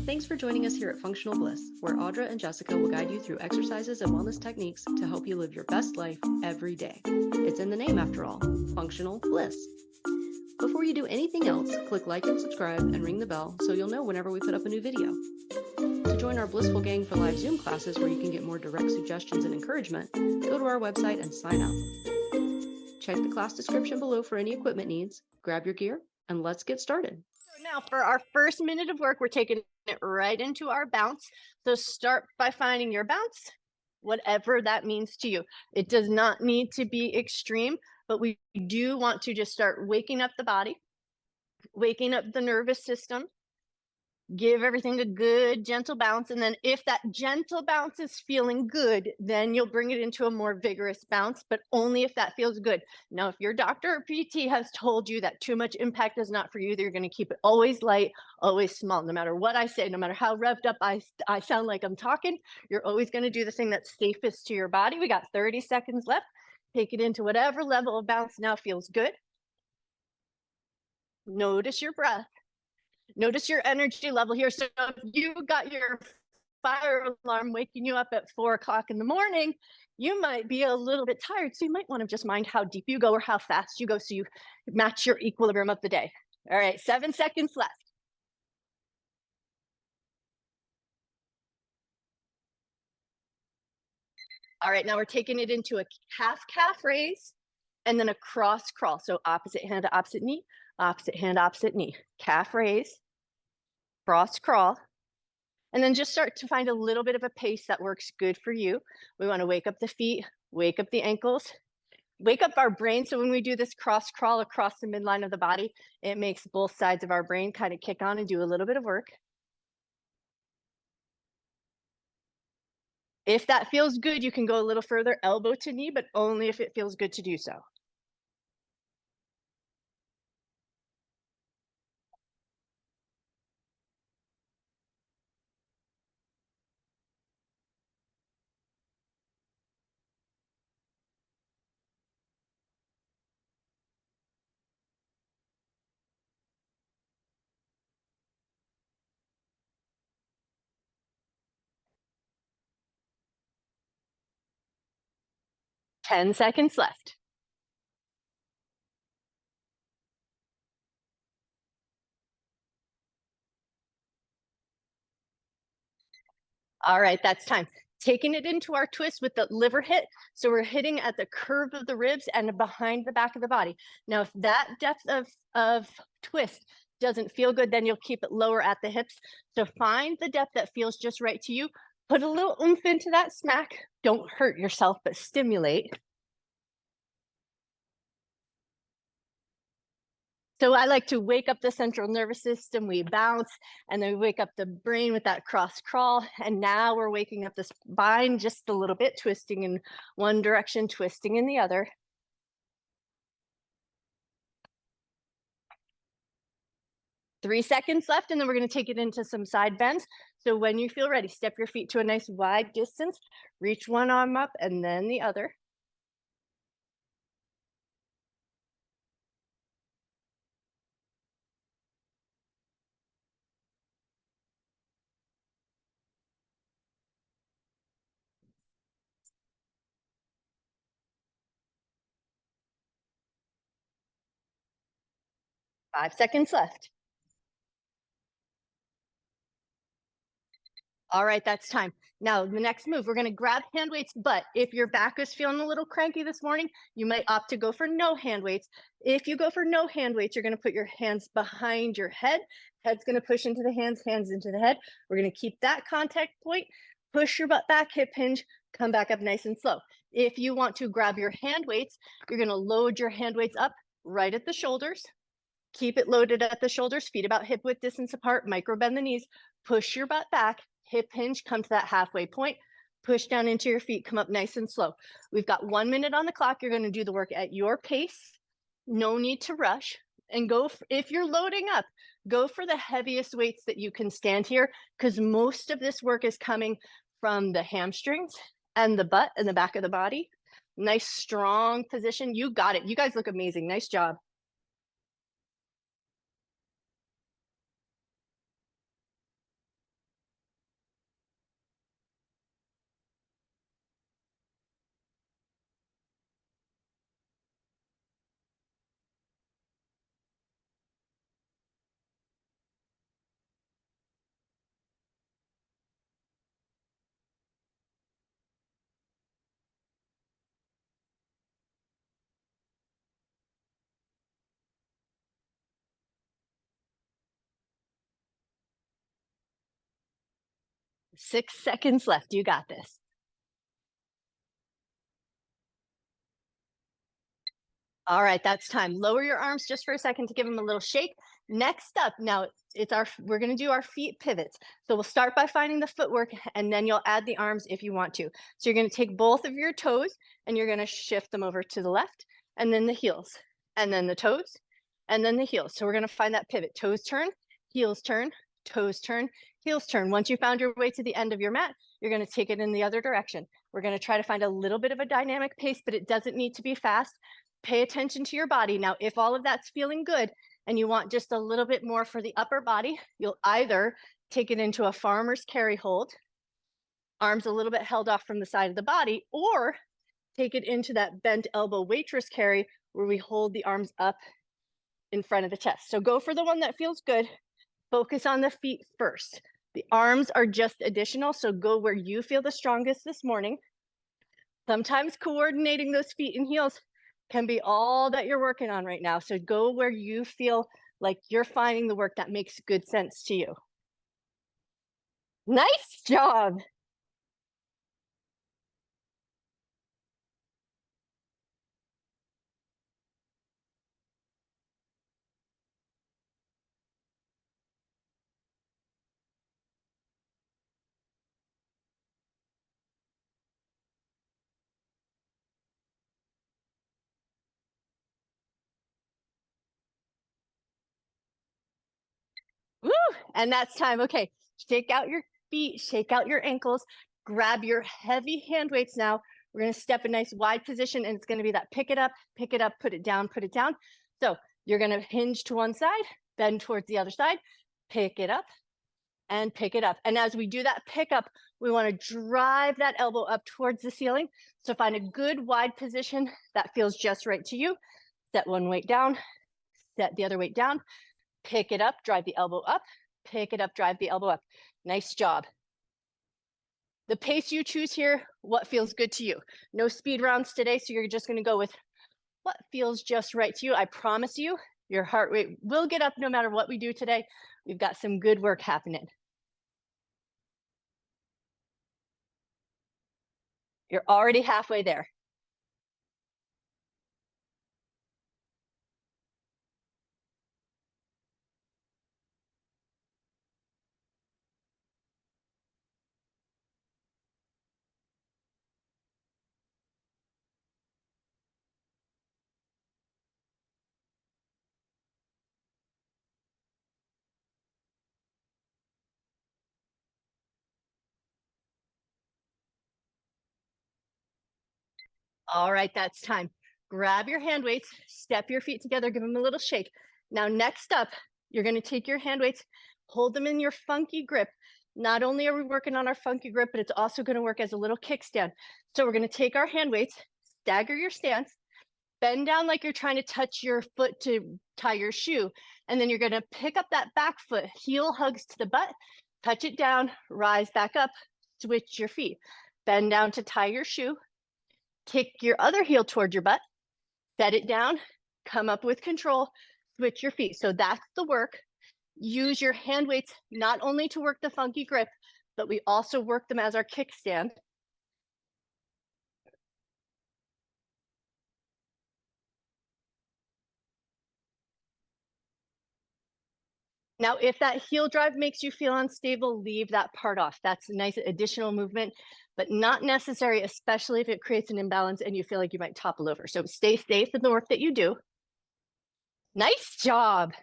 Thanks for joining us here at Functional Bliss, where Audra and Jessica will guide you through exercises and wellness techniques to help you live your best life every day. It's in the name, after all, Functional Bliss. Before you do anything else, click like and subscribe and ring the bell so you'll know whenever we put up a new video. To join our Blissful Gang for live Zoom classes where you can get more direct suggestions and encouragement, go to our website and sign up. Check the class description below for any equipment needs, grab your gear, and let's get started. Now for our first minute of work, we're taking it right into our bounce. So start by finding your bounce, whatever that means to you. It does not need to be extreme, but we do want to just start waking up the body, waking up the nervous system, give everything a good gentle bounce. And then if that gentle bounce is feeling good, then you'll bring it into a more vigorous bounce, but only if that feels good. Now, if your doctor or PT has told you that too much impact is not for you, they're going to keep it always light, always small. No matter what I say, no matter how revved up I sound like I'm talking, you're always going to do the thing that's safest to your body. We got 30 seconds left. Take it into whatever level of bounce now feels good. Notice your breath. Notice your energy level here. So if you got your fire alarm waking you up at 4 o'clock in the morning, you might be a little bit tired. So you might want to just mind how deep you go or how fast you go so you match your equilibrium of the day. All right, 7 seconds left. All right, now we're taking it into a calf raise and then a cross crawl. So opposite hand to opposite knee, opposite hand, opposite knee. Calf raise, cross crawl, and then just start to find a little bit of a pace that works good for you. We want to wake up the feet, wake up the ankles, wake up our brain. So when we do this cross crawl across the midline of the body, it makes both sides of our brain kind of kick on and do a little bit of work. If that feels good, you can go a little further, elbow to knee, but only if it feels good to do so. Ten seconds left. All right, that's time. Taking it into our twist with the liver hit. So we're hitting at the curve of the ribs and behind the back of the body. Now, if that depth of twist doesn't feel good, then you'll keep it lower at the hips. So find the depth that feels just right to you. Put a little oomph into that smack. Don't hurt yourself, but stimulate. So I like to wake up the central nervous system, we bounce, and then we wake up the brain with that cross crawl. And now we're waking up the spine just a little bit, twisting in one direction, twisting in the other. Three seconds left, and then we're going to take it into some side bends. So when you feel ready, step your feet to a nice wide distance, reach one arm up and then the other. 5 seconds left. All right, that's time. Now, the next move, we're going to grab hand weights, but if your back is feeling a little cranky this morning, you might opt to go for no hand weights. If you go for no hand weights, you're going to put your hands behind your head. Head's going to push into the hands, hands into the head. We're going to keep that contact point, push your butt back, hip hinge, come back up nice and slow. If you want to grab your hand weights, you're going to load your hand weights up right at the shoulders. Keep it loaded at the shoulders, feet about hip width distance apart, micro bend the knees, push your butt back, hip hinge, come to that halfway point, push down into your feet, come up nice and slow. We've got 1 minute on the clock. You're going to do the work at your pace. No need to rush. And go, if you're loading up, go for the heaviest weights that you can stand here, because most of this work is coming from the hamstrings and the butt and the back of the body. Nice, strong position. You got it. You guys look amazing. Nice job. 6 seconds left. You got this. All right, that's time. Lower your arms just for a second to give them a little shake. Next up, now we're going to do our feet pivots. So we'll start by finding the footwork and then you'll add the arms if you want to. So you're going to take both of your toes and you're going to shift them over to the left and then the heels and then the toes and then the heels. So we're going to find that pivot. Toes turn, heels turn, toes turn, heels turn. Once you found your way to the end of your mat, you're going to take it in the other direction. We're going to try to find a little bit of a dynamic pace, but it doesn't need to be fast. Pay attention to your body. Now, if all of that's feeling good and you want just a little bit more for the upper body, you'll either take it into a farmer's carry hold, arms a little bit held off from the side of the body, or take it into that bent elbow waitress carry where we hold the arms up in front of the chest. So go for the one that feels good. Focus on the feet first. The arms are just additional, so go where you feel the strongest this morning. Sometimes coordinating those feet and heels can be all that you're working on right now. So go where you feel like you're finding the work that makes good sense to you. Nice job. Woo! And that's time. Okay, shake out your feet, shake out your ankles, grab your heavy hand weights now. We're going to step a nice wide position and it's going to be that pick it up, put it down, put it down. So you're going to hinge to one side, bend towards the other side, pick it up and pick it up. And as we do that pickup, we want to drive that elbow up towards the ceiling. So find a good wide position that feels just right to you. Set one weight down, set the other weight down, pick it up, drive the elbow up, pick it up, drive the elbow up. Nice job. The pace you choose here, what feels good to you. No speed rounds today, so you're just going to go with what feels just right to you. I promise you, your heart rate will get up no matter what we do today. We've got some good work happening. You're already halfway there. All right, that's time. Grab your hand weights, step your feet together, give them a little shake. Now, next up, you're going to take your hand weights, hold them in your funky grip. Not only are we working on our funky grip, but it's also going to work as a little kickstand. So we're going to take our hand weights, stagger your stance, bend down like you're trying to touch your foot to tie your shoe. And then you're going to pick up that back foot, heel hugs to the butt, touch it down, rise back up, switch your feet. Bend down to tie your shoe, kick your other heel toward your butt, set it down, come up with control, switch your feet. So that's the work. Use your hand weights not only to work the funky grip, but we also work them as our kickstand. Now, if that heel drive makes you feel unstable, leave that part off. That's a nice additional movement, but not necessary, especially if it creates an imbalance and you feel like you might topple over. So stay safe in the work that you do. Nice job.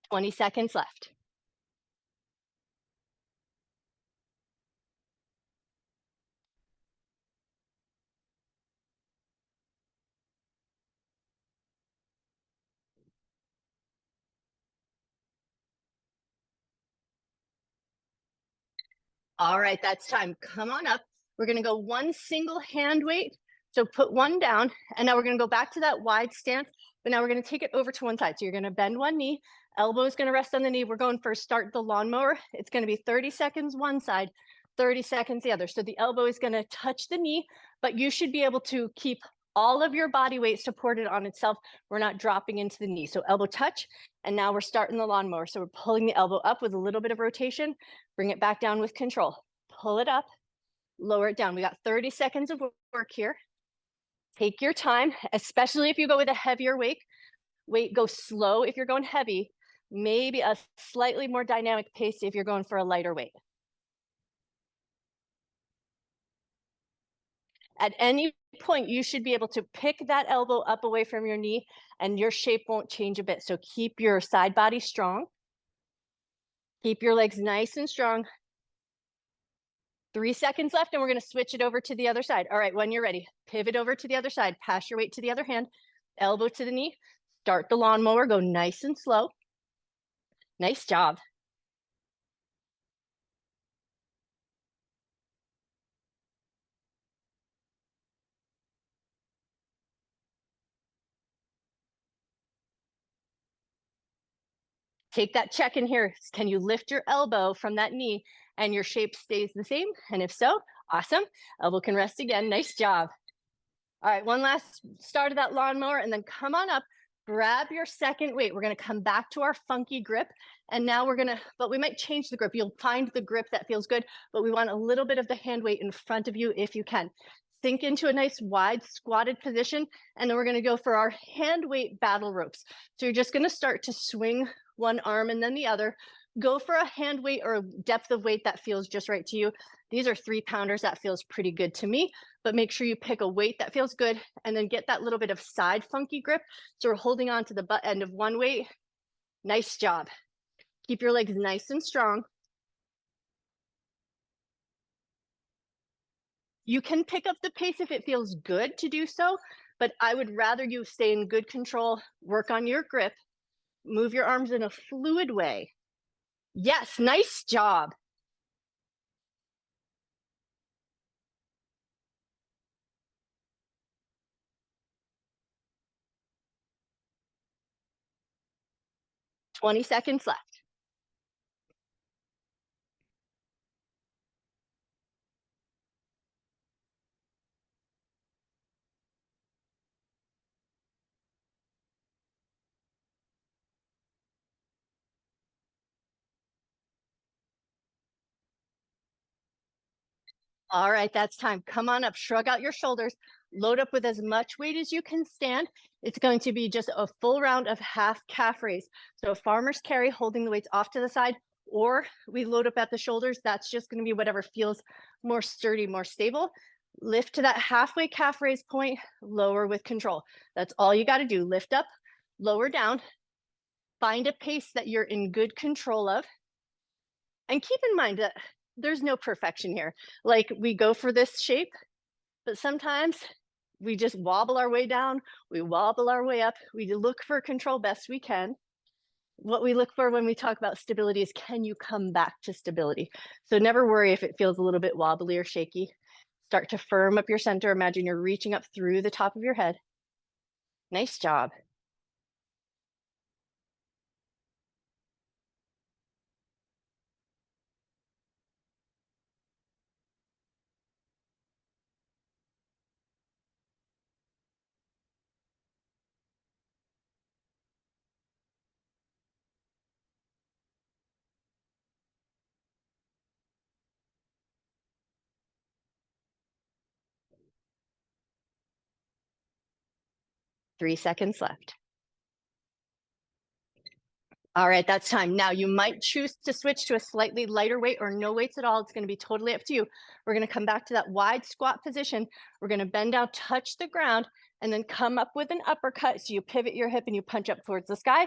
"20 seconds left. All right, that's time. Come on up. We're going to go one single hand weight. So put one down, and now we're going to go back to that wide stance, but now we're going to take it over to one side. So you're going to bend one knee, elbow is going to rest on the knee. We're going for start the lawnmower. It's going to be 30 seconds one side, 30 seconds the other. So the elbow is going to touch the knee, but you should be able to keep all of your body weight supported on itself. We're not dropping into the knee. So elbow touch, and now we're starting the lawnmower. So we're pulling the elbow up with a little bit of rotation, bring it back down with control. Pull it up, lower it down. We got 30 seconds of work here. Take your time, especially if you go with a heavier weight. Go slow if you're going heavy, maybe a slightly more dynamic pace if you're going for a lighter weight. At any point, you should be able to pick that elbow up away from your knee and your shape won't change a bit. So keep your side body strong. Keep your legs nice and strong. 3 seconds left and we're gonna switch it over to the other side. All right, when you're ready, pivot over to the other side, pass your weight to the other hand, elbow to the knee, start the lawnmower, go nice and slow. Nice job. Take that check in here. Can you lift your elbow from that knee and your shape stays the same? And if so, awesome. Elbow can rest again. Nice job. All right, one last start of that lawnmower and then come on up, grab your second weight. We're gonna come back to our funky grip. And now but we might change the grip. You'll find the grip that feels good, but we want a little bit of the hand weight in front of you if you can. Sink into a nice wide squatted position. And then we're gonna go for our hand weight battle ropes. So you're just gonna start to swing one arm and then the other. Go for a hand weight or a depth of weight that feels just right to you. These are 3-pounders. That feels pretty good to me, but make sure you pick a weight that feels good and then get that little bit of side funky grip. So we're holding on to the butt end of one weight. Nice job. Keep your legs nice and strong. You can pick up the pace if it feels good to do so, but I would rather you stay in good control, work on your grip, move your arms in a fluid way. Yes, nice job. Twenty seconds left. All right, that's time. Come on up, shrug out your shoulders, load up with as much weight as you can stand. It's going to be just a full round of half calf raise. So farmer's carry, holding the weights off to the side, or we load up at the shoulders. That's just going to be whatever feels more sturdy, more stable. Lift to that halfway calf raise point, lower with control. That's all you got to do. Lift up, lower down, find a pace that you're in good control of. And keep in mind that there's no perfection here. Like, we go for this shape, but sometimes we just wobble our way down, we wobble our way up, we look for control best we can. What we look for when we talk about stability is, can you come back to stability? So never worry if it feels a little bit wobbly or shaky. Start to firm up your center. Imagine you're reaching up through the top of your head. Nice job. Three seconds left. All right, that's time. Now you might choose to switch to a slightly lighter weight or no weights at all. It's going to be totally up to you. We're going to come back to that wide squat position. We're going to bend down, touch the ground, and then come up with an uppercut. So you pivot your hip and you punch up towards the sky.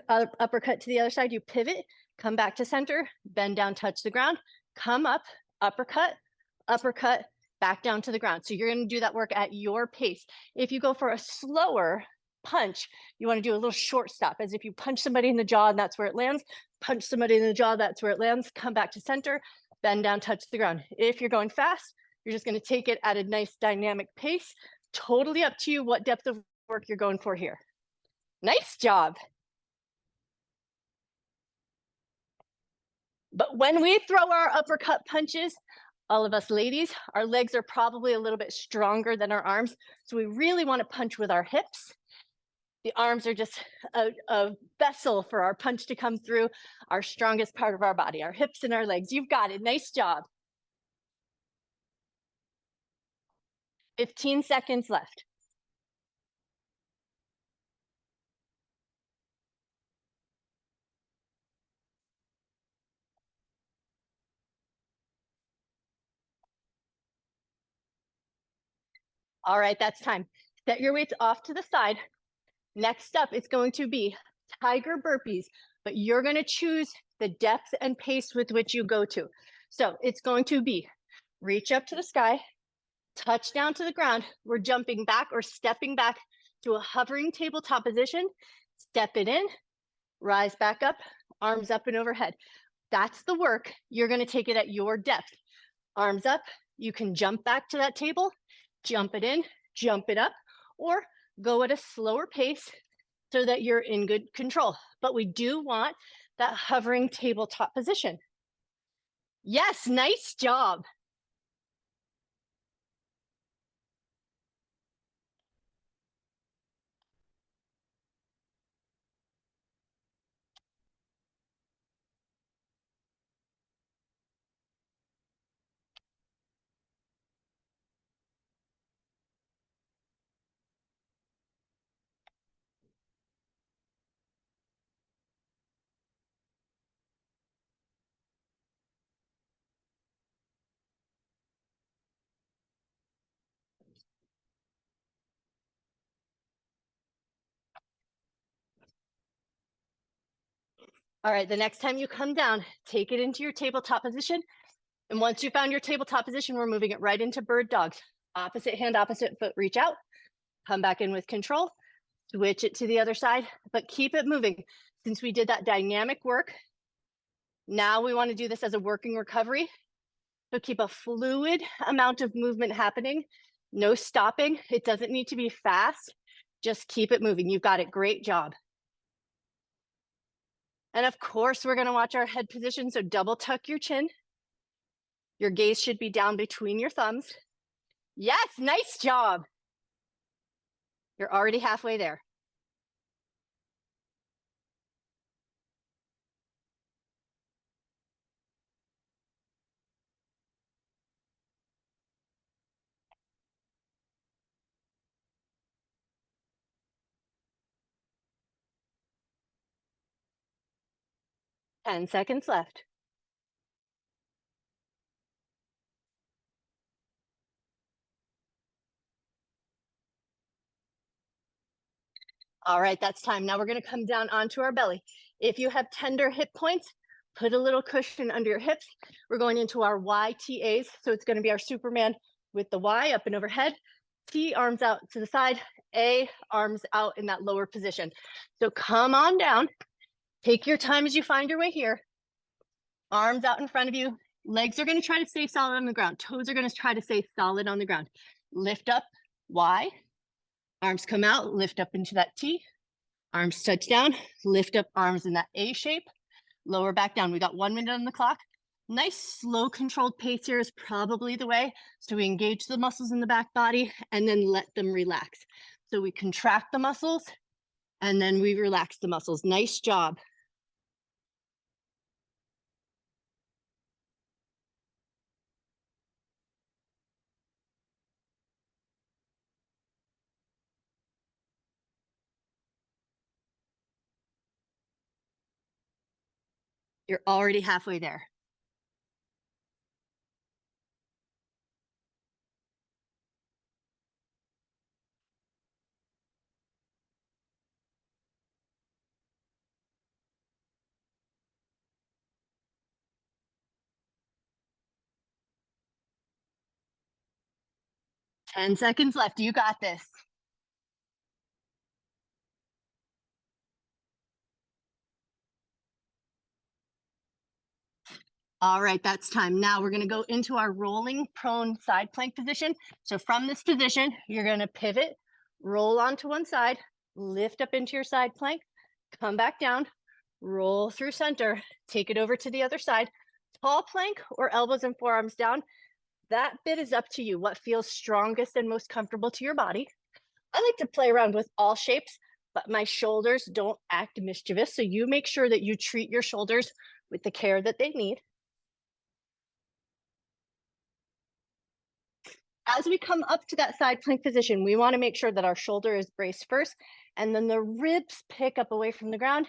Uppercut to the other side, you pivot, come back to center, bend down, touch the ground, come up, uppercut, uppercut, back down to the ground. So you're going to do that work at your pace. If you go for a slower punch, you want to do a little short stop, as if you punch somebody in the jaw and that's where it lands, punch somebody in the jaw, that's where it lands, come back to center, bend down, touch the ground. If you're going fast, you're just going to take it at a nice dynamic pace. Totally up to you what depth of work you're going for here. Nice job. But when we throw our uppercut punches, all of us ladies, our legs are probably a little bit stronger than our arms. So we really want to punch with our hips. The arms are just a vessel for our punch to come through, our strongest part of our body, our hips and our legs. You've got it. Nice job. 15 seconds left. All right, that's time. Set your weights off to the side. Next up, it's going to be tiger burpees, but you're going to choose the depth and pace with which you go to. So it's going to be reach up to the sky, touch down to the ground. We're jumping back or stepping back to a hovering tabletop position. Step it in, rise back up, arms up and overhead. That's the work. You're going to take it at your depth. Arms up. You can jump back to that table, jump it in, jump it up, or go at a slower pace so that you're in good control. But we do want that hovering tabletop position. Yes, nice job. All right, the next time you come down, take it into your tabletop position. And once you found your tabletop position, we're moving it right into bird dogs. Opposite hand, opposite foot, reach out, come back in with control, switch it to the other side, but keep it moving. Since we did that dynamic work, now we want to do this as a working recovery. So keep a fluid amount of movement happening, no stopping. It doesn't need to be fast. Just keep it moving. You've got it. Great job. And of course, we're going to watch our head position. So double tuck your chin. Your gaze should be down between your thumbs. Yes, nice job. You're already halfway there. Ten seconds left. All right, that's time. Now we're going to come down onto our belly. If you have tender hip points, put a little cushion under your hips. We're going into our YTAs. So it's going to be our Superman with the Y up and overhead. T, arms out to the side. A, arms out in that lower position. So come on down. Take your time as you find your way here. Arms out in front of you. Legs are going to try to stay solid on the ground. Toes are going to try to stay solid on the ground. Lift up, Y. Arms come out, lift up into that T. Arms touch down, lift up arms in that A shape. Lower back down. We got 1 minute on the clock. Nice slow controlled pace here is probably the way. So we engage the muscles in the back body and then let them relax. So we contract the muscles and then we relax the muscles. Nice job. You're already halfway there. Ten seconds left. You got this. All right, that's time. Now we're going to go into our rolling prone side plank position. So from this position, you're going to pivot, roll onto one side, lift up into your side plank, come back down, roll through center, take it over to the other side, tall plank or elbows and forearms down. That bit is up to you. What feels strongest and most comfortable to your body. I like to play around with all shapes, but my shoulders don't act mischievous. So you make sure that you treat your shoulders with the care that they need. As we come up to that side plank position, we want to make sure that our shoulder is braced first, and then the ribs pick up away from the ground.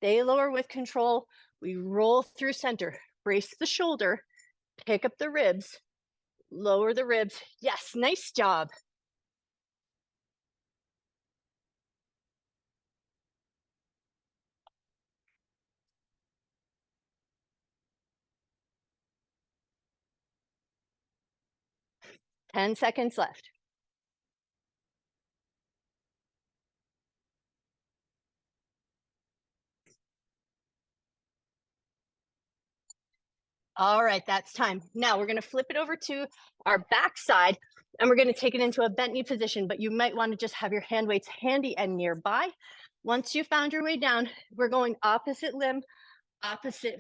They lower with control. We roll through center, brace the shoulder, pick up the ribs, lower the ribs. Yes, nice job. 10 seconds left. All right, that's time. Now we're going to flip it over to our back side and we're going to take it into a bent knee position, but you might want to just have your hand weights handy and nearby. Once you found your way down, we're going opposite limb, opposite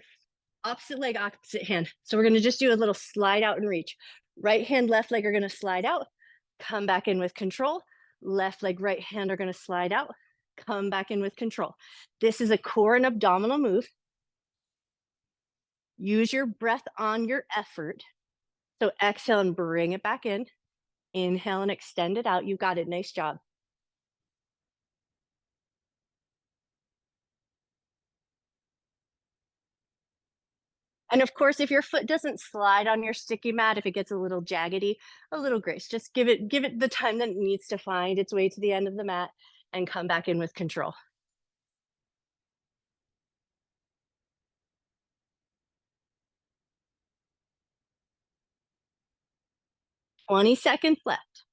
leg, opposite hand. So we're going to just do a little slide out and reach. Right hand, left leg are going to slide out, come back in with control. Left leg, right hand are going to slide out, come back in with control. This is a core and abdominal move. Use your breath on your effort. So exhale and bring it back in. Inhale and extend it out. You got it. Nice job. And of course, if your foot doesn't slide on your sticky mat, if it gets a little jaggedy, a little grace. Just give it the time that it needs to find its way to the end of the mat and come back in with control. Twenty seconds left.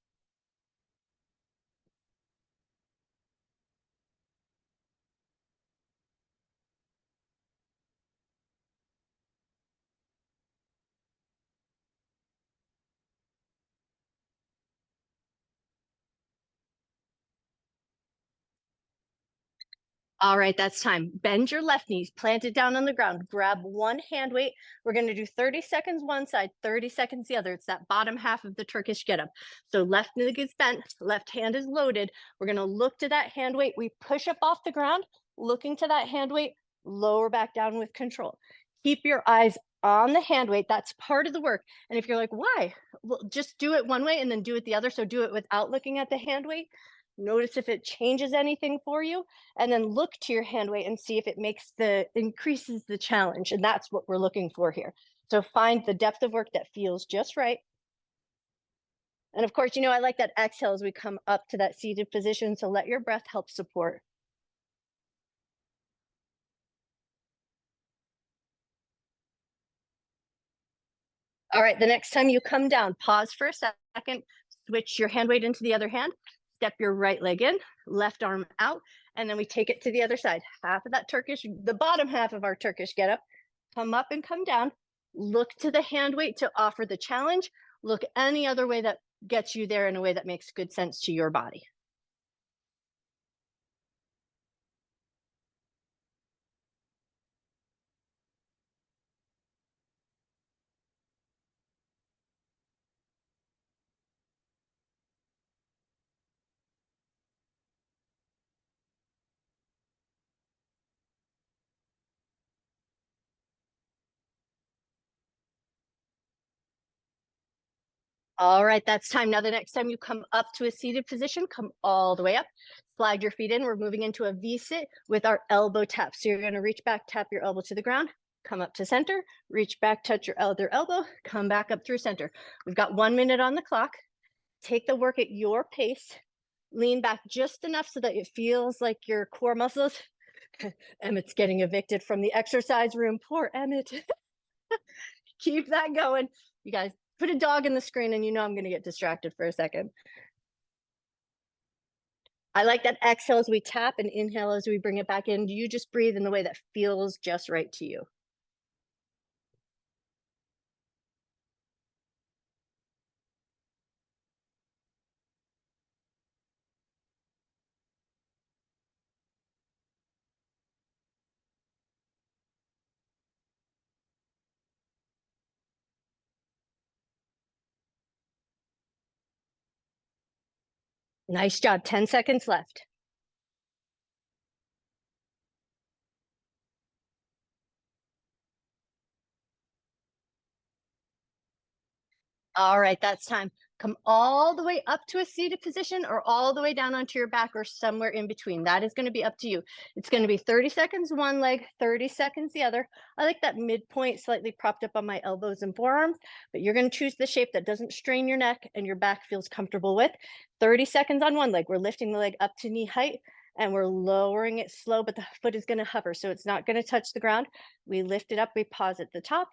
All right, that's time. Bend your left knees, plant it down on the ground, grab one hand weight. We're going to do 30 seconds one side, 30 seconds the other. It's that bottom half of the Turkish get up. So left leg is bent, left hand is loaded. We're going to look to that hand weight. We push up off the ground, looking to that hand weight, lower back down with control. Keep your eyes on the hand weight. That's part of the work. And if you're like, why? Well, just do it one way and then do it the other. So do it without looking at the hand weight. Notice if it changes anything for you, and then look to your hand weight and see if it increases the challenge. And that's what we're looking for here. So find the depth of work that feels just right. And of course, I like that exhale as we come up to that seated position. So let your breath help support. All right, the next time you come down, pause for a second, switch your hand weight into the other hand, step your right leg in, left arm out, and then we take it to the other side. Half of that the bottom half of our Turkish get up, come up and come down, look to the hand weight to offer the challenge, look any other way that gets you there in a way that makes good sense to your body. All right, that's time. Now, the next time you come up to a seated position, come all the way up, slide your feet in. We're moving into a V-sit with our elbow tap. So you're going to reach back, tap your elbow to the ground, come up to center, reach back, touch your other elbow, come back up through center. We've got 1 minute on the clock. Take the work at your pace. Lean back just enough so that it feels like your core muscles. Emmett's getting evicted from the exercise room. Poor Emmett. Keep that going. You guys, put a dog in the screen and I'm going to get distracted for a second. I like that exhale as we tap and inhale as we bring it back in. You just breathe in the way that feels just right to you. Nice job. 10 seconds left. All right, that's time. Come all the way up to a seated position or all the way down onto your back or somewhere in between. That is going to be up to you. It's going to be 30 seconds one leg, 30 seconds the other. I like that midpoint slightly propped up on my elbows and forearms, but you're going to choose the shape that doesn't strain your neck and your back feels comfortable with. 30 seconds on one leg. We're lifting the leg up to knee height and we're lowering it slow, but the foot is going to hover. So it's not going to touch the ground. We lift it up, we pause at the top.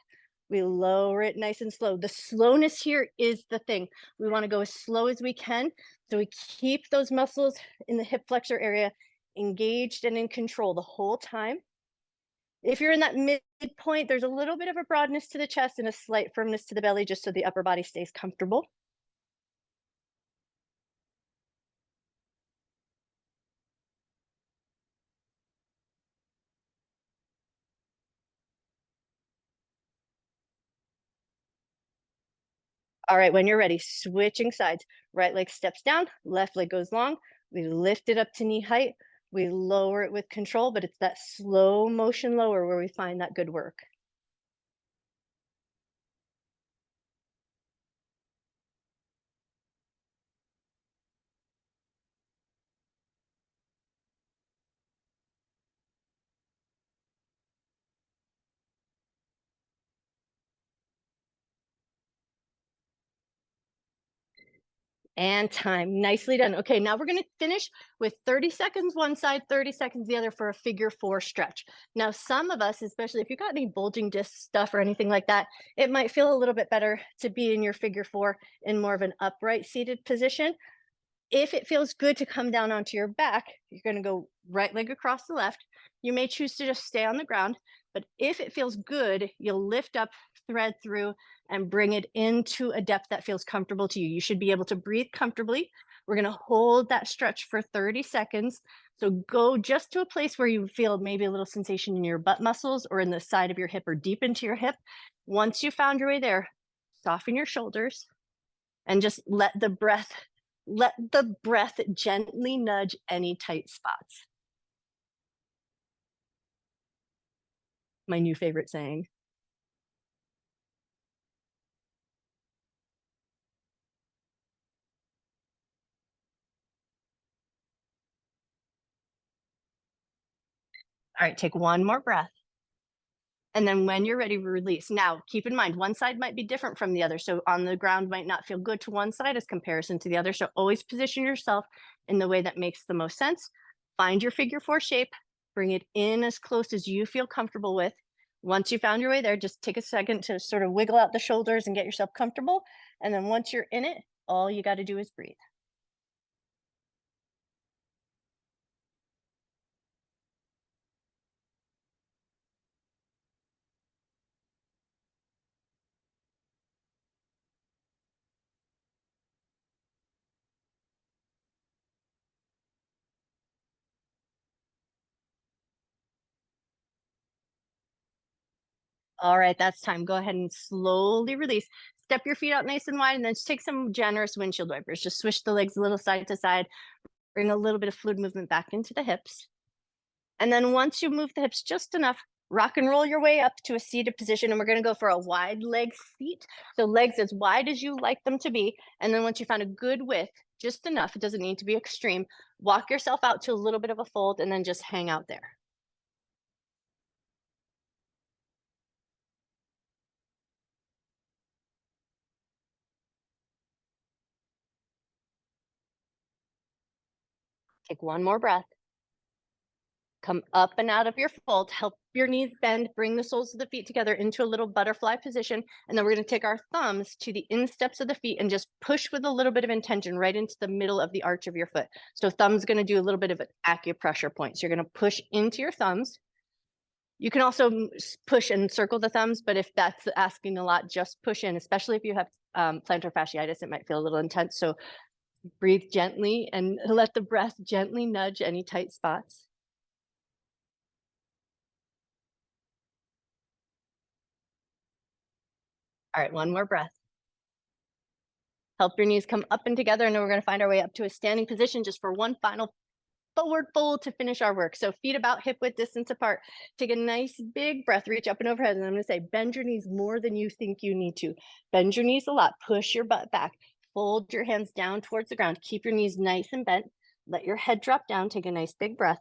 We lower it nice and slow. The slowness here is the thing. We want to go as slow as we can. So we keep those muscles in the hip flexor area engaged and in control the whole time. If you're in that midpoint, there's a little bit of a broadness to the chest and a slight firmness to the belly, just so the upper body stays comfortable. All right, when you're ready, switching sides. Right leg steps down, left leg goes long. We lift it up to knee height. We lower it with control, but it's that slow motion lower where we find that good work. And time. Nicely done. Okay, now we're going to finish with 30 seconds one side, 30 seconds the other for a figure four stretch. Now, some of us, especially if you've got any bulging disc stuff or anything like that, it might feel a little bit better to be in your figure four in more of an upright seated position. If it feels good to come down onto your back, you're going to go right leg across the left. You may choose to just stay on the ground, but if it feels good, you'll lift up, thread through, and bring it into a depth that feels comfortable to you. You should be able to breathe comfortably. We're going to hold that stretch for 30 seconds. So go just to a place where you feel maybe a little sensation in your butt muscles or in the side of your hip or deep into your hip. Once you found your way there, soften your shoulders and just let the breath gently nudge any tight spots. My new favorite saying. All right, take one more breath. And then when you're ready, release. Now, keep in mind, one side might be different from the other. So on the ground might not feel good to one side as comparison to the other. So always position yourself in the way that makes the most sense. Find your figure four shape, bring it in as close as you feel comfortable with. Once you found your way there, just take a second to sort of wiggle out the shoulders and get yourself comfortable. And then once you're in it, all you got to do is breathe. All right, that's time. Go ahead and slowly release. Step your feet out nice and wide, and then just take some generous windshield wipers. Just swish the legs a little side to side. Bring a little bit of fluid movement back into the hips. And then once you move the hips just enough, rock and roll your way up to a seated position. And we're going to go for a wide leg seat. So legs as wide as you like them to be. And then once you found a good width, just enough, it doesn't need to be extreme, walk yourself out to a little bit of a fold and then just hang out there. Take one more breath. Come up and out of your fold, help your knees bend, bring the soles of the feet together into a little butterfly position. And then we're going to take our thumbs to the insteps of the feet and just push with a little bit of intention right into the middle of the arch of your foot. So thumb's going to do a little bit of an acupressure point. So you're going to push into your thumbs. You can also push and circle the thumbs, but if that's asking a lot, just push in, especially if you have plantar fasciitis, it might feel a little intense. So breathe gently and let the breath gently nudge any tight spots. All right, one more breath. Help your knees come up and together, and then we're going to find our way up to a standing position just for one final forward fold to finish our work. So feet about hip width distance apart. Take a nice big breath, reach up and overhead. And I'm going to say, bend your knees more than you think you need to. Bend your knees a lot. Push your butt back. Fold your hands down towards the ground. Keep your knees nice and bent. Let your head drop down. Take a nice big breath.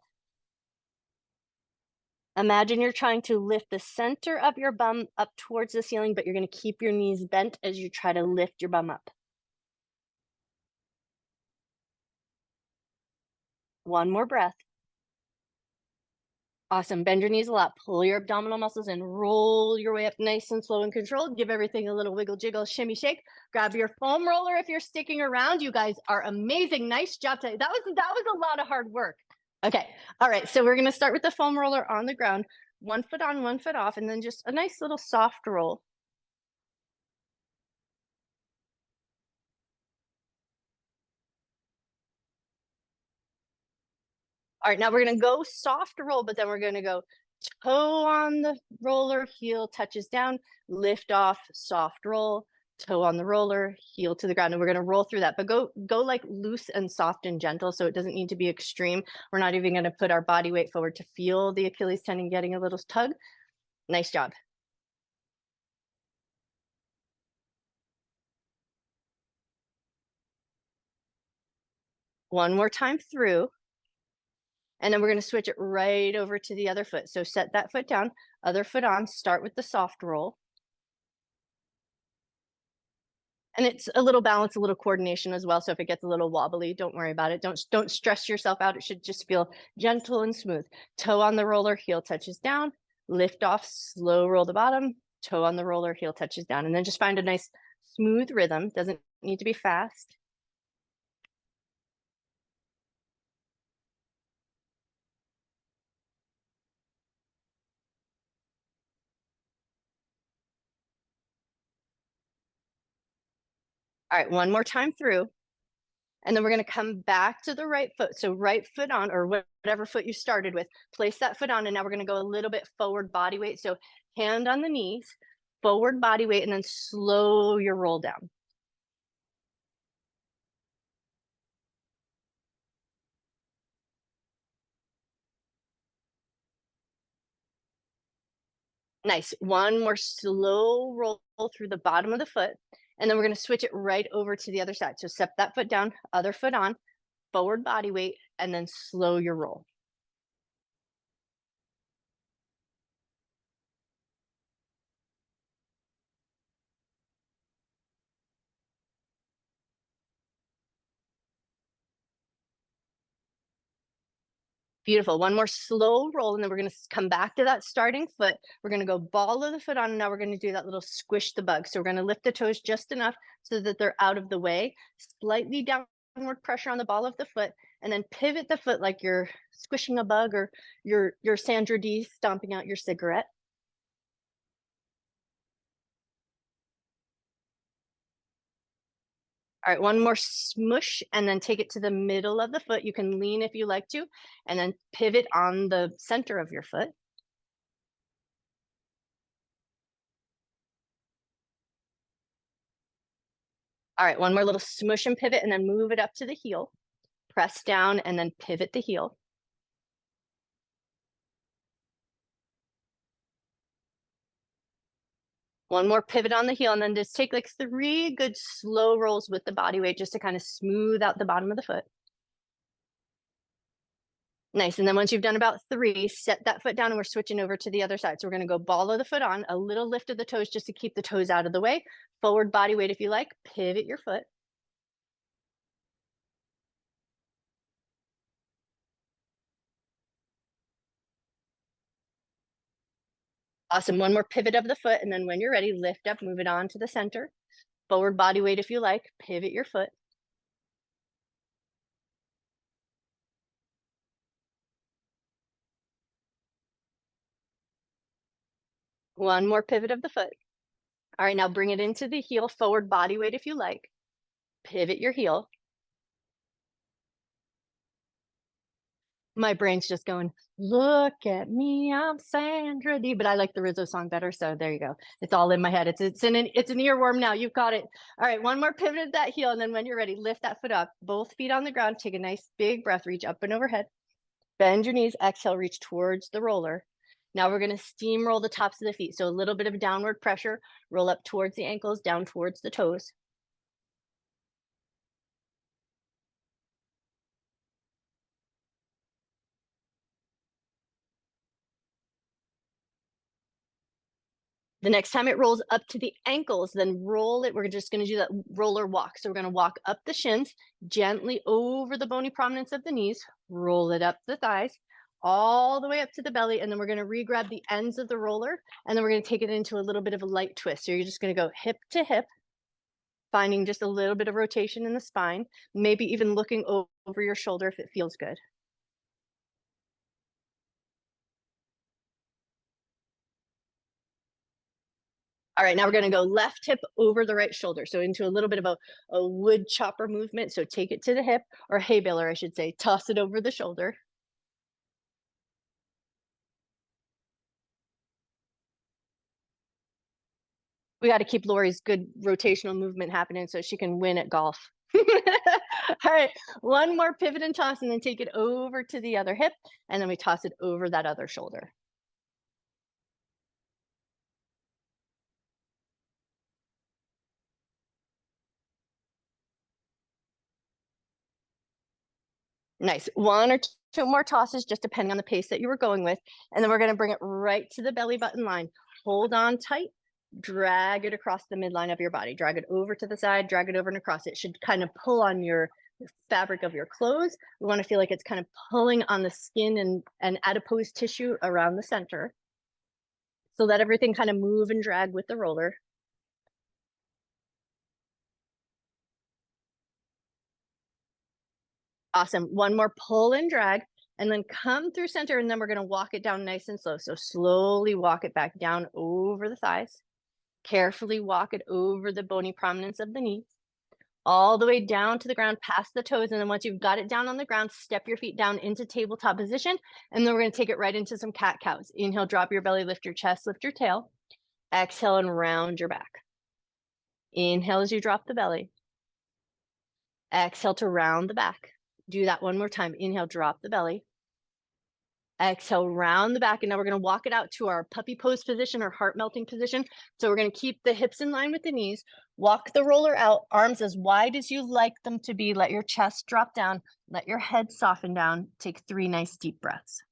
Imagine you're trying to lift the center of your bum up towards the ceiling, but you're going to keep your knees bent as you try to lift your bum up. One more breath. Awesome. Bend your knees a lot. Pull your abdominal muscles and roll your way up nice and slow and controlled. Give everything a little wiggle, jiggle, shimmy, shake. Grab your foam roller if you're sticking around. You guys are amazing. Nice job today. That was a lot of hard work. Okay. All right. So we're going to start with the foam roller on the ground. 1 foot on, 1 foot off, and then just a nice little soft roll. All right, now we're going to go soft roll, but then we're going to go toe on the roller, heel touches down, lift off, soft roll, toe on the roller, heel to the ground. And we're going to roll through that, but go like loose and soft and gentle. So it doesn't need to be extreme. We're not even going to put our body weight forward to feel the Achilles tendon getting a little tug. Nice job. One more time through. And then we're going to switch it right over to the other foot. So set that foot down, other foot on, start with the soft roll. And it's a little balance, a little coordination as well. So if it gets a little wobbly, don't worry about it. Don't stress yourself out. It should just feel gentle and smooth. Toe on the roller, heel touches down, lift off, slow roll the bottom, toe on the roller, heel touches down. And then just find a nice smooth rhythm. Doesn't need to be fast. All right, one more time through. And then we're going to come back to the right foot. So right foot on, or whatever foot you started with, place that foot on. And now we're going to go a little bit forward body weight. So hand on the knees, forward body weight, and then slow your roll down. Nice. One more slow roll through the bottom of the foot. And then we're going to switch it right over to the other side. So step that foot down, other foot on, forward body weight, and then slow your roll. Beautiful. One more slow roll, and then we're going to come back to that starting foot. We're going to go ball of the foot on, and now we're going to do that little squish the bug. So we're going to lift the toes just enough so that they're out of the way, slightly downward pressure on the ball of the foot, and then pivot the foot like you're squishing a bug, or you're Sandra Dee stomping out your cigarette. All right, one more smush, and then take it to the middle of the foot. You can lean if you like to, and then pivot on the center of your foot. All right, one more little smush and pivot, and then move it up to the heel. Press down and then pivot the heel. One more pivot on the heel, and then just take like 3 good slow rolls with the body weight just to kind of smooth out the bottom of the foot. Nice. And then once you've done about 3, set that foot down, and we're switching over to the other side. So we're going to go ball of the foot on, a little lift of the toes just to keep the toes out of the way. Forward body weight if you like. Pivot your foot. Awesome. One more pivot of the foot, and then when you're ready, lift up, move it on to the center. Forward body weight if you like. Pivot your foot. One more pivot of the foot. All right, now bring it into the heel, forward body weight if you like. Pivot your heel. My brain's just going, look at me, I'm Sandra Dee. But I like the Rizzo song better. So there you go. It's all in my head. It's an earworm now. You've got it. All right, one more pivot of that heel. And then when you're ready, lift that foot up, both feet on the ground. Take a nice big breath, reach up and overhead. Bend your knees, exhale, reach towards the roller. Now we're going to steamroll the tops of the feet. So a little bit of downward pressure, roll up towards the ankles, down towards the toes. The next time it rolls up to the ankles, then roll it. We're just going to do that roller walk. So we're going to walk up the shins, gently over the bony prominence of the knees, roll it up the thighs, all the way up to the belly. And then we're going to re-grab the ends of the roller. And then we're going to take it into a little bit of a light twist. So you're just going to go hip to hip, finding just a little bit of rotation in the spine, maybe even looking over your shoulder if it feels good. All right, now we're going to go left hip over the right shoulder. So into a little bit of a wood chopper movement. So take it to the hip, or hay baler, I should say. Toss it over the shoulder. We got to keep Lori's good rotational movement happening so she can win at golf. All right, one more pivot and toss, and then take it over to the other hip. And then we toss it over that other shoulder. Nice. One or two more tosses, just depending on the pace that you were going with. And then we're going to bring it right to the belly button line. Hold on tight, drag it across the midline of your body. Drag it over to the side, drag it over and across. It should kind of pull on your fabric of your clothes. We want to feel like it's kind of pulling on the skin and adipose tissue around the center. So let everything kind of move and drag with the roller. Awesome. One more pull and drag, and then come through center, and then we're going to walk it down nice and slow. So slowly walk it back down over the thighs. Carefully walk it over the bony prominence of the knees, all the way down to the ground, past the toes. And then once you've got it down on the ground, step your feet down into tabletop position. And then we're going to take it right into some cat cows. Inhale, drop your belly, lift your chest, lift your tail. Exhale and round your back. Inhale as you drop the belly. Exhale to round the back. Do that one more time. Inhale, drop the belly. Exhale, round the back. And now we're going to walk it out to our puppy pose position or heart melting position. So we're going to keep the hips in line with the knees. Walk the roller out, arms as wide as you like them to be. Let your chest drop down. Let your head soften down. Take 3 nice deep breaths.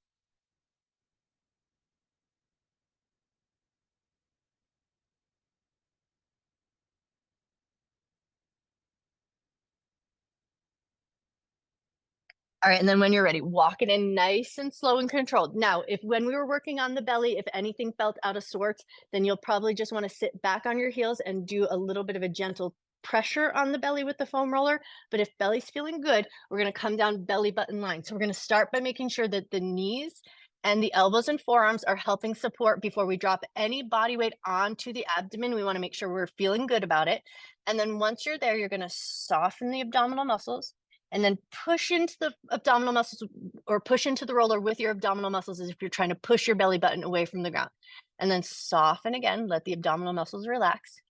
All right, and then when you're ready, walk it in nice and slow and controlled. Now, if when we were working on the belly, if anything felt out of sorts, then you'll probably just want to sit back on your heels and do a little bit of a gentle pressure on the belly with the foam roller. But if belly's feeling good, we're going to come down belly button line. So we're going to start by making sure that the knees and the elbows and forearms are helping support before we drop any body weight onto the abdomen. We want to make sure we're feeling good about it. And then once you're there, you're going to soften the abdominal muscles. And then push into the abdominal muscles or push into the roller with your abdominal muscles as if you're trying to push your belly button away from the ground. And then soften again, let the abdominal muscles relax.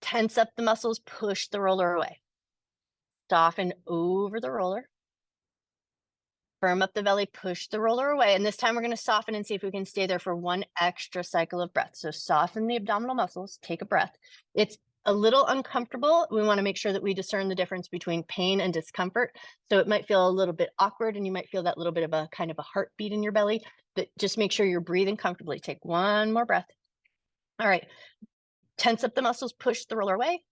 Tense up the muscles, push the roller away. Soften over the roller. Firm up the belly, push the roller away. And this time we're going to soften and see if we can stay there for 1 extra cycle of breath. So soften the abdominal muscles, take a breath. It's a little uncomfortable. We want to make sure that we discern the difference between pain and discomfort. So it might feel a little bit awkward and you might feel that little bit of a kind of a heartbeat in your belly, but just make sure you're breathing comfortably. Take 1 more breath. All right. Tense up the muscles, push the roller away.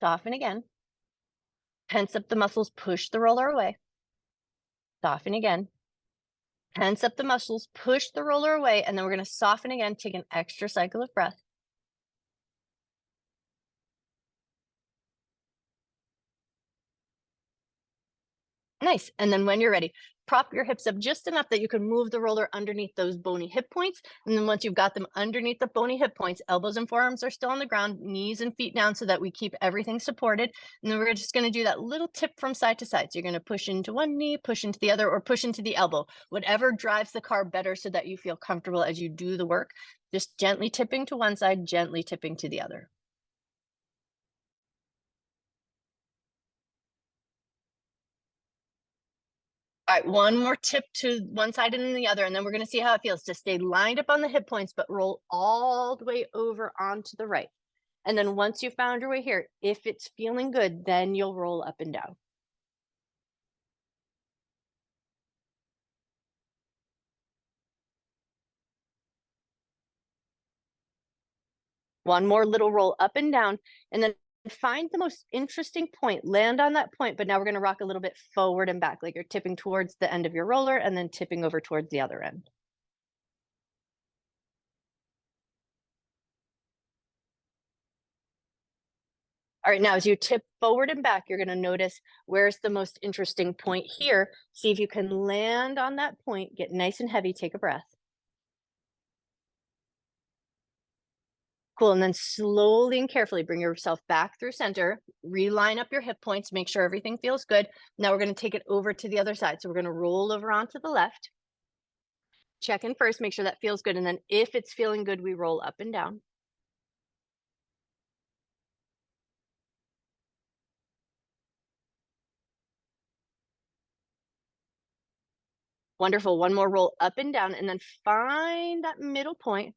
Soften again. Tense up the muscles, push the roller away. Soften again. Tense up the muscles, push the roller away, and then we're going to soften again. Take an extra cycle of breath. Nice. And then when you're ready, prop your hips up just enough that you can move the roller underneath those bony hip points. And then once you've got them underneath the bony hip points, elbows and forearms are still on the ground, knees and feet down so that we keep everything supported. And then we're just going to do that little tip from side to side. So you're going to push into one knee, push into the other, or push into the elbow, whatever drives the car better so that you feel comfortable as you do the work. Just gently tipping to one side, gently tipping to the other. All right, one more tip to one side and then the other, and then we're going to see how it feels to stay lined up on the hip points, but roll all the way over onto the right. And then once you found your way here, if it's feeling good, then you'll roll up and down. One more little roll up and down, and then find the most interesting point, land on that point, but now we're going to rock a little bit forward and back, like you're tipping towards the end of your roller and then tipping over towards the other end. All right, now as you tip forward and back, you're going to notice where's the most interesting point here. See if you can land on that point, get nice and heavy, take a breath. Cool, and then slowly and carefully bring yourself back through center, reline up your hip points, make sure everything feels good. Now we're going to take it over to the other side. So we're going to roll over onto the left. Check in first, make sure that feels good. And then if it's feeling good, we roll up and down. Wonderful. One more roll up and down, and then find that middle point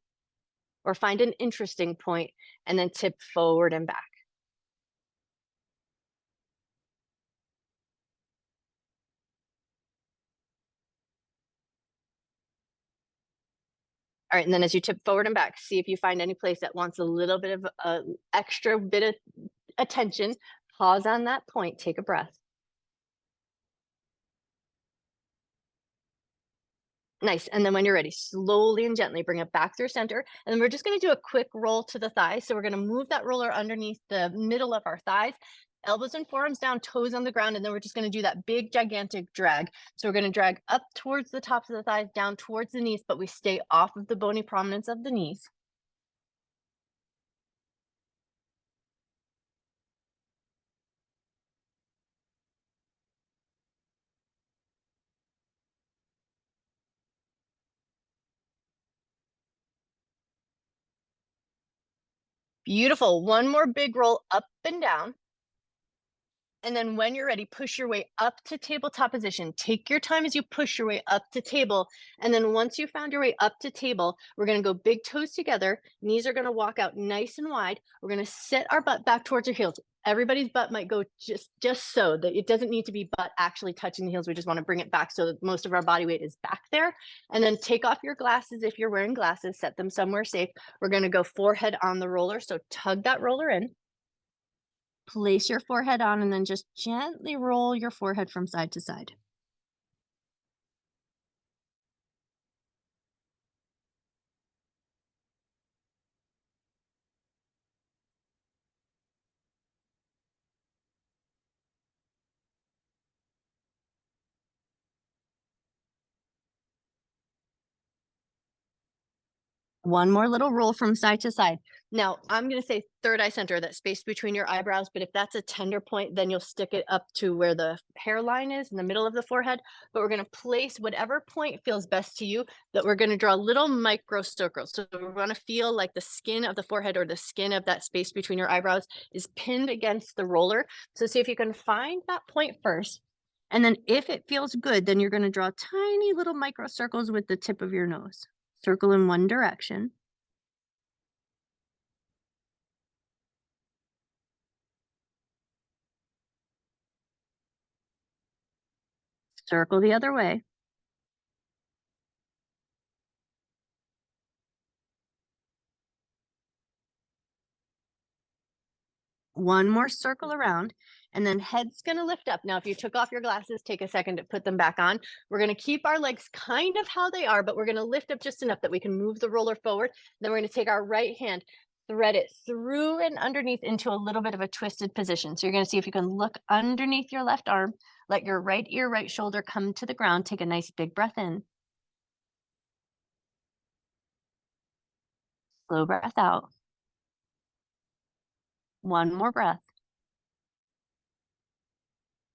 or find an interesting point and then tip forward and back. All right, and then as you tip forward and back, see if you find any place that wants a little bit of extra bit of attention. Pause on that point, take a breath. Nice, and then when you're ready, slowly and gently bring it back through center, and then we're just gonna do a quick roll to the thighs. So we're gonna move that roller underneath the middle of our thighs, elbows and forearms down, toes on the ground, and then we're just gonna do that big gigantic drag. So we're gonna drag up towards the tops of the thighs, down towards the knees, but we stay off of the bony prominence of the knees. Beautiful, one more big roll up and down. And then when you're ready, push your way up to tabletop position. Take your time as you push your way up to table. And then once you found your way up to table, we're going to go big toes together. Knees are going to walk out nice and wide. We're going to sit our butt back towards our heels. Everybody's butt might go just so that it doesn't need to be butt actually touching the heels. We just want to bring it back so that most of our body weight is back there. And then take off your glasses if you're wearing glasses, set them somewhere safe. We're going to go forehead on the roller. So tug that roller in. Place your forehead on and then just gently roll your forehead from side to side. One more little roll from side to side. Now, I'm going to say third eye center, that space between your eyebrows, but if that's a tender point, then you'll stick it up to where the hairline is in the middle of the forehead. But we're going to place whatever point feels best to you, that we're going to draw little micro circles. So we're going to feel like the skin of the forehead or the skin of that space between your eyebrows is pinned against the roller. So see if you can find that point first. And then if it feels good, then you're going to draw tiny little micro circles with the tip of your nose. Circle in one direction. Circle the other way. One more circle around, and then head's going to lift up. Now, if you took off your glasses, take a second to put them back on. We're going to keep our legs kind of how they are, but we're going to lift up just enough that we can move the roller forward. Then we're going to take our right hand, thread it through and underneath into a little bit of a twisted position. So you're going to see if you can look underneath your left arm, Let your right ear, right shoulder come to the ground. Take a nice big breath in. Slow breath out. One more breath.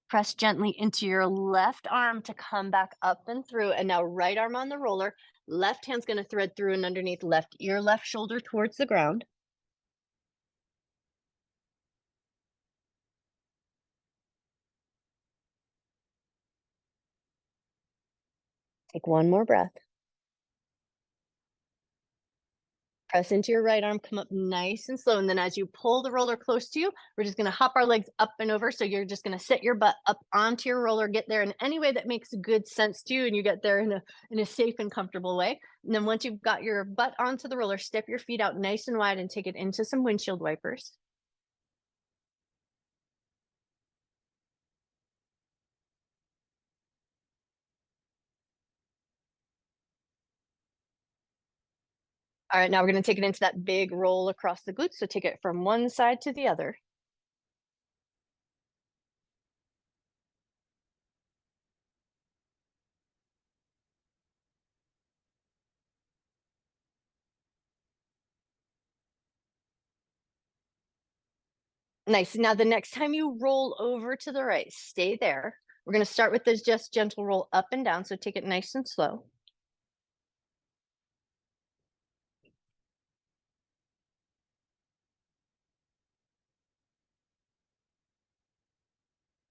Press gently into your left arm to come back up and through. And now right arm on the roller. Left hand's going to thread through and underneath left ear, left shoulder towards the ground. Take one more breath. Press into your right arm, come up nice and slow. And then as you pull the roller close to you, we're just gonna hop our legs up and over. So you're just gonna set your butt up onto your roller, get there in any way that makes good sense to you, and you get there in a safe and comfortable way. And then once you've got your butt onto the roller, step your feet out nice and wide and take it into some windshield wipers. All right, now we're gonna take it into that big roll across the glutes. So take it from one side to the other. Nice. Now the next time you roll over to the right, stay there. We're going to start with this just gentle roll up and down. So take it nice and slow.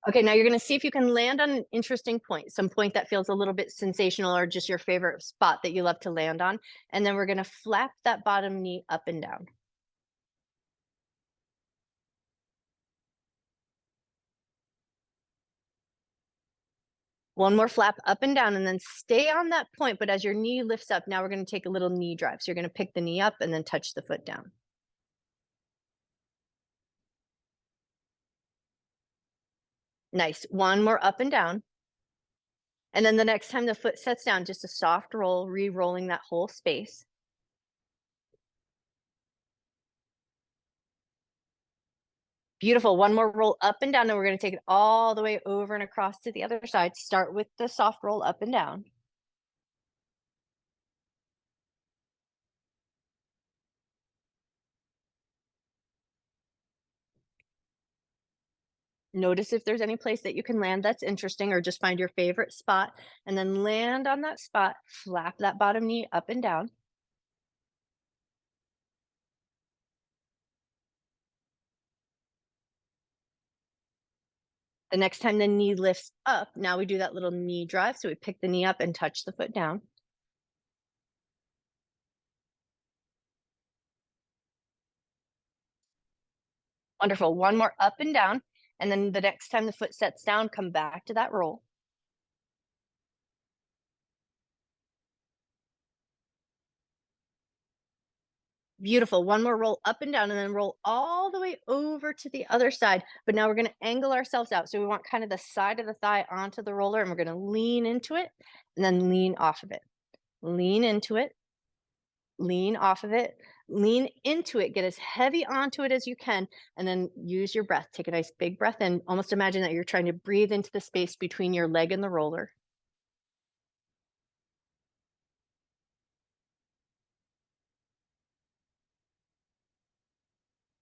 Okay, now you're going to see if you can land on an interesting point, some point that feels a little bit sensational or just your favorite spot that you love to land on. And then we're going to flap that bottom knee up and down. One more flap up and down and then stay on that point. But as your knee lifts up, now we're going to take a little knee drive. So you're going to pick the knee up and then touch the foot down. Nice. One more up and down. And then the next time the foot sets down, just a soft roll, re-rolling that whole space. Beautiful. One more roll up and down, and we're going to take it all the way over and across to the other side. Start with the soft roll up and down. Notice if there's any place that you can land that's interesting, or just find your favorite spot and then land on that spot. Flap that bottom knee up and down. The next time the knee lifts up, now we do that little knee drive. So we pick the knee up and touch the foot down. Wonderful. One more up and down. And then the next time the foot sets down, come back to that roll. Beautiful. One more roll up and down and then roll all the way over to the other side. But now we're going to angle ourselves out. So we want kind of the side of the thigh onto the roller, and we're going to lean into it and then lean off of it. Lean into it, lean off of it, lean into it, get as heavy onto it as you can, and then use your breath. Take a nice big breath in. Almost imagine that you're trying to breathe into the space between your leg and the roller.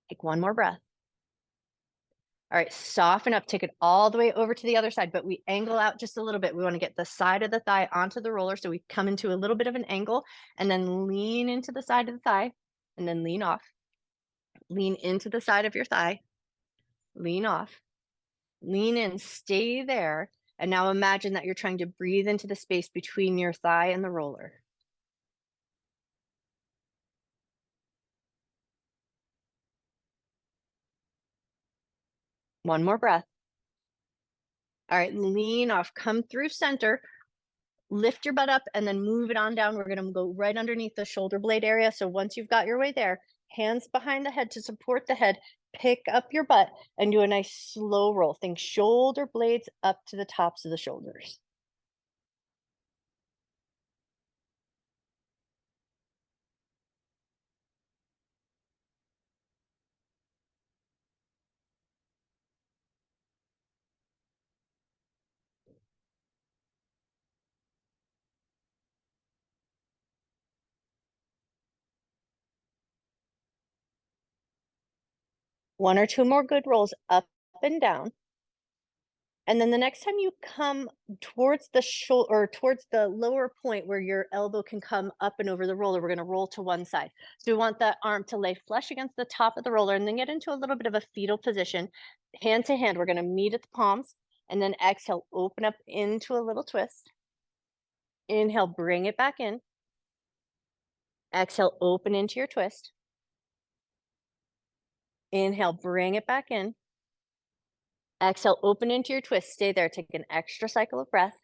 Take one more breath. All right, soften up, take it all the way over to the other side, but we angle out just a little bit. We want to get the side of the thigh onto the roller. So we come into a little bit of an angle and then lean into the side of the thigh and then lean off. Lean into the side of your thigh, lean off, lean in, stay there. And now imagine that you're trying to breathe into the space between your thigh and the roller. One more breath. All right, lean off, come through center, lift your butt up and then move it on down. We're going to go right underneath the shoulder blade area. So once you've got your way there, hands behind the head to support the head, pick up your butt and do a nice slow roll. Think shoulder blades up to the tops of the shoulders. 1 or 2 more good rolls up and down. And then the next time you come towards the shoulder or towards the lower point where your elbow can come up and over the roller, we're going to roll to one side. So we want that arm to lay flush against the top of the roller and then get into a little bit of a fetal position. Hand to hand, we're going to meet at the palms and then exhale, open up into a little twist. Inhale, bring it back in. Exhale, open into your twist. Inhale, bring it back in. Exhale, open into your twist. Stay there. Take an extra cycle of breath.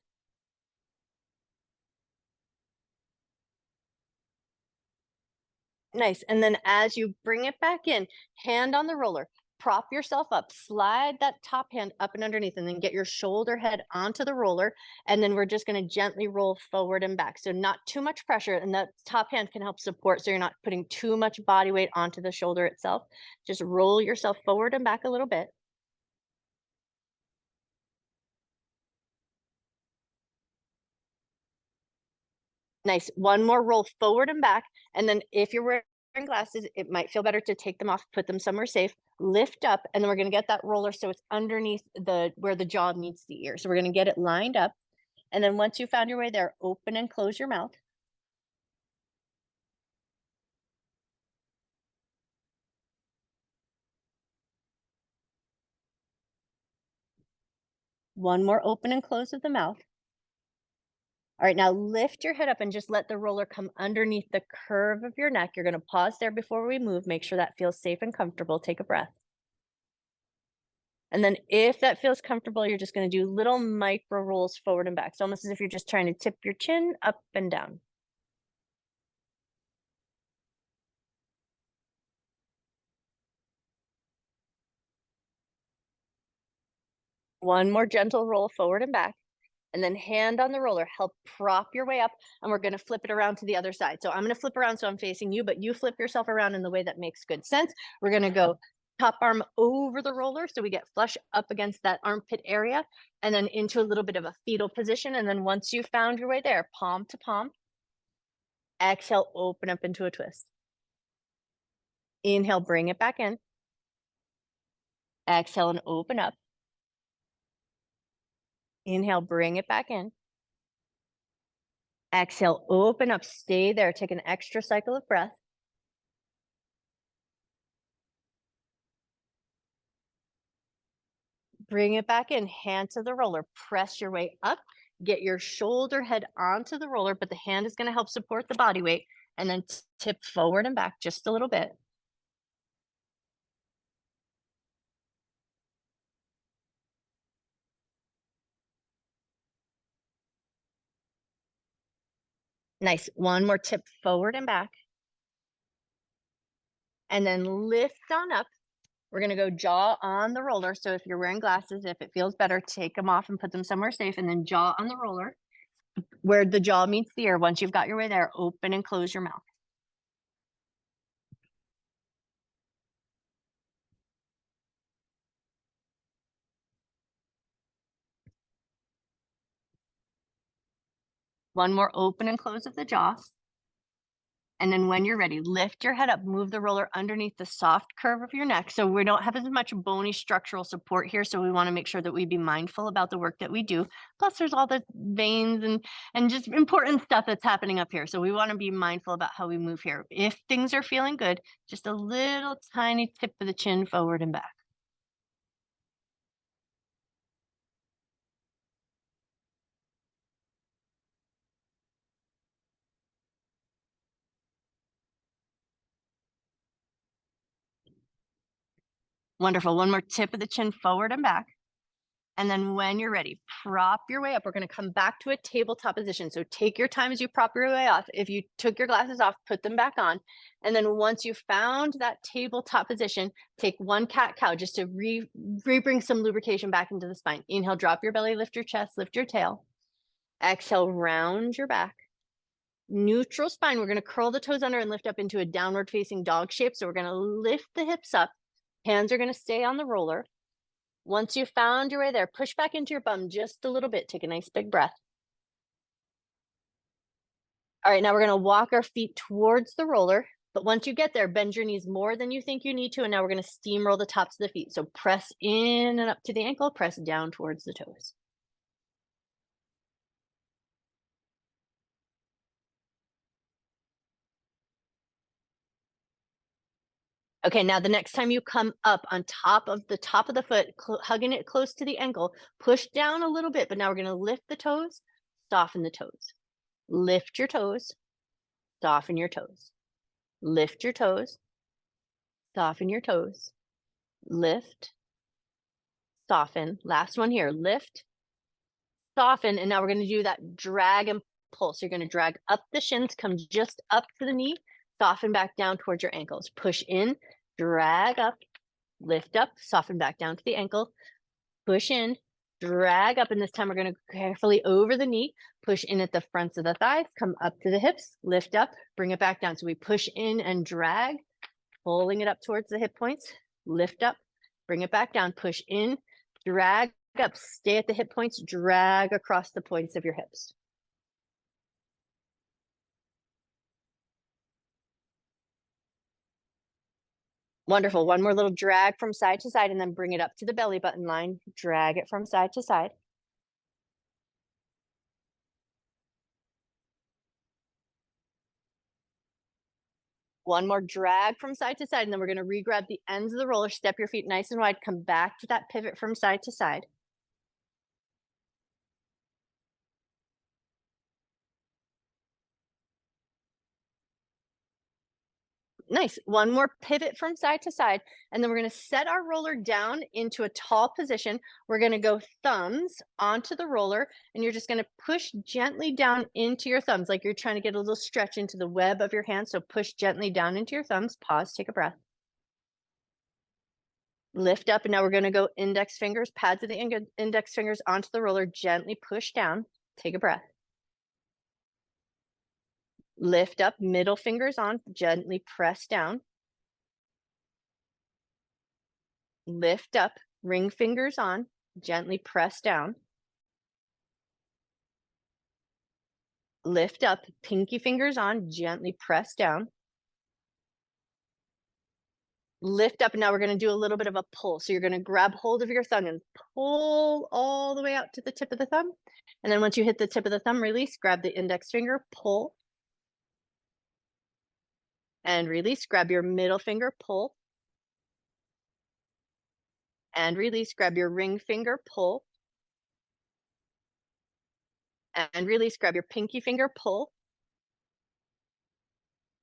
Nice. And then as you bring it back in, hand on the roller, prop yourself up, slide that top hand up and underneath, and then get your shoulder head onto the roller. And then we're just going to gently roll forward and back. So not too much pressure. And that top hand can help support so you're not putting too much body weight onto the shoulder itself. Just roll yourself forward and back a little bit. Nice. One more roll forward and back. And then if you're wearing glasses, it might feel better to take them off, put them somewhere safe, lift up, and then we're going to get that roller so it's underneath where the jaw meets the ear. So we're going to get it lined up. And then once you found your way there, open and close your mouth. One more open and close of the mouth. All right, now lift your head up and just let the roller come underneath the curve of your neck. You're going to pause there before we move. Make sure that feels safe and comfortable. Take a breath. And then if that feels comfortable, you're just going to do little micro rolls forward and back. It's almost as if you're just trying to tip your chin up and down. One more gentle roll forward and back. And then hand on the roller, help prop your way up. And we're going to flip it around to the other side. So I'm going to flip around so I'm facing you, but you flip yourself around in the way that makes good sense. We're going to go top arm over the roller so we get flush up against that armpit area and then into a little bit of a fetal position. And then once you found your way there, palm to palm, exhale, open up into a twist. Inhale, bring it back in. Exhale and open up. Inhale, bring it back in. Exhale, open up, stay there. Take an extra cycle of breath. Bring it back in, hand to the roller, press your way up, get your shoulder head onto the roller, but the hand is going to help support the body weight, and then tip forward and back just a little bit. Nice. One more tip forward and back. And then lift on up. We're going to go jaw on the roller. So if you're wearing glasses, if it feels better, take them off and put them somewhere safe, and then jaw on the roller where the jaw meets the ear. Once you've got your way there, open and close your mouth. One more open and close of the jaw. And then when you're ready, lift your head up, move the roller underneath the soft curve of your neck. So we don't have as much bony structural support here. So we want to make sure that we be mindful about the work that we do. Plus there's all the veins and just important stuff that's happening up here. So we want to be mindful about how we move here. If things are feeling good, just a little tiny tip of the chin forward and back. Wonderful. One more tip of the chin forward and back. And then when you're ready, prop your way up. We're going to come back to a tabletop position. So take your time as you prop your way off. If you took your glasses off, put them back on. And then once you found that tabletop position, take one cat-cow just to re-bring some lubrication back into the spine. Inhale, drop your belly, lift your chest, lift your tail. Exhale, round your back. Neutral spine. We're going to curl the toes under and lift up into a downward facing dog shape. So we're going to lift the hips up. Hands are going to stay on the roller. Once you've found your way there, push back into your bum just a little bit. Take a nice big breath. All right, now we're going to walk our feet towards the roller. But once you get there, bend your knees more than you think you need to. And now we're going to steamroll the tops of the feet. So press in and up to the ankle, press down towards the toes. Okay, now the next time you come up on top of the foot, hugging it close to the ankle, push down a little bit, but now we're going to lift the toes, soften the toes. Lift your toes, soften your toes. Lift your toes, soften your toes. Lift, soften. Last one here, lift, soften, and now we're going to do that drag and pull. So you're going to drag up the shins, come just up to the knee, soften back down towards your ankles. Push in, drag up, lift up, soften back down to the ankle, push in, drag up, and this time we're going to carefully over the knee, push in at the fronts of the thighs, come up to the hips, lift up, bring it back down. So we push in and drag, pulling it up towards the hip points, lift up, bring it back down, push in, drag up, stay at the hip points, drag across the points of your hips. Wonderful. One more little drag from side to side and then bring it up to the belly button line. Drag it from side to side. One more drag from side to side, and then we're going to re-grab the ends of the roller, step your feet nice and wide, come back to that pivot from side to side. Nice. One more pivot from side to side, and then we're going to set our roller down into a tall position. We're going to go thumbs onto the roller, and you're just going to push gently down into your thumbs, like you're trying to get a little stretch into the web of your hand. So push gently down into your thumbs. Pause, take a breath. Lift up, and now we're going to go index fingers, pads of the index fingers onto the roller, gently push down. Take a breath. Lift up, middle fingers on, gently press down. Lift up, ring fingers on, gently press down. Lift up, pinky fingers on, gently press down. Lift up, and now we're going to do a little bit of a pull. So you're going to grab hold of your thumb and pull all the way out to the tip of the thumb. And then once you hit the tip of the thumb, release, grab the index finger, pull. And release, grab your middle finger, pull. And release, grab your ring finger, pull. And release, grab your pinky finger, pull.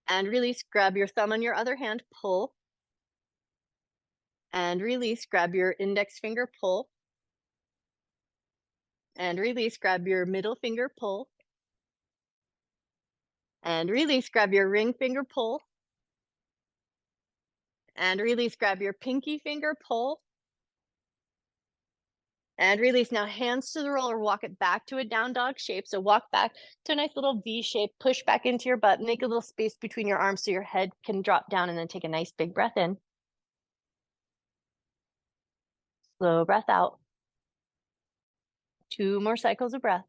And release, grab your thumb on your other hand, pull. And release, grab your index finger, pull. And release, grab your middle finger, pull. And release, grab your ring finger, pull. And release, grab your pinky finger, pull. And release. Now hands to the roller, walk it back to a down dog shape. So walk back to a nice little V shape, push back into your butt, make a little space between your arms so your head can drop down, and then take a nice big breath in. Slow breath out. 2 more cycles of breath.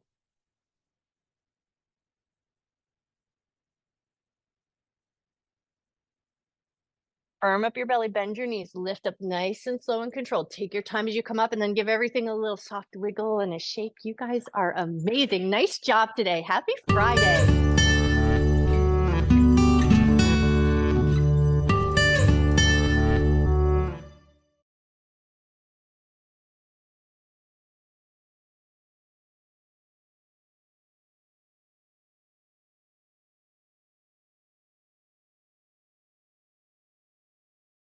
Firm up your belly, bend your knees, lift up nice and slow and controlled. Take your time as you come up, and then give everything a little soft wiggle and a shake. You guys are amazing. Nice job today. Happy Friday.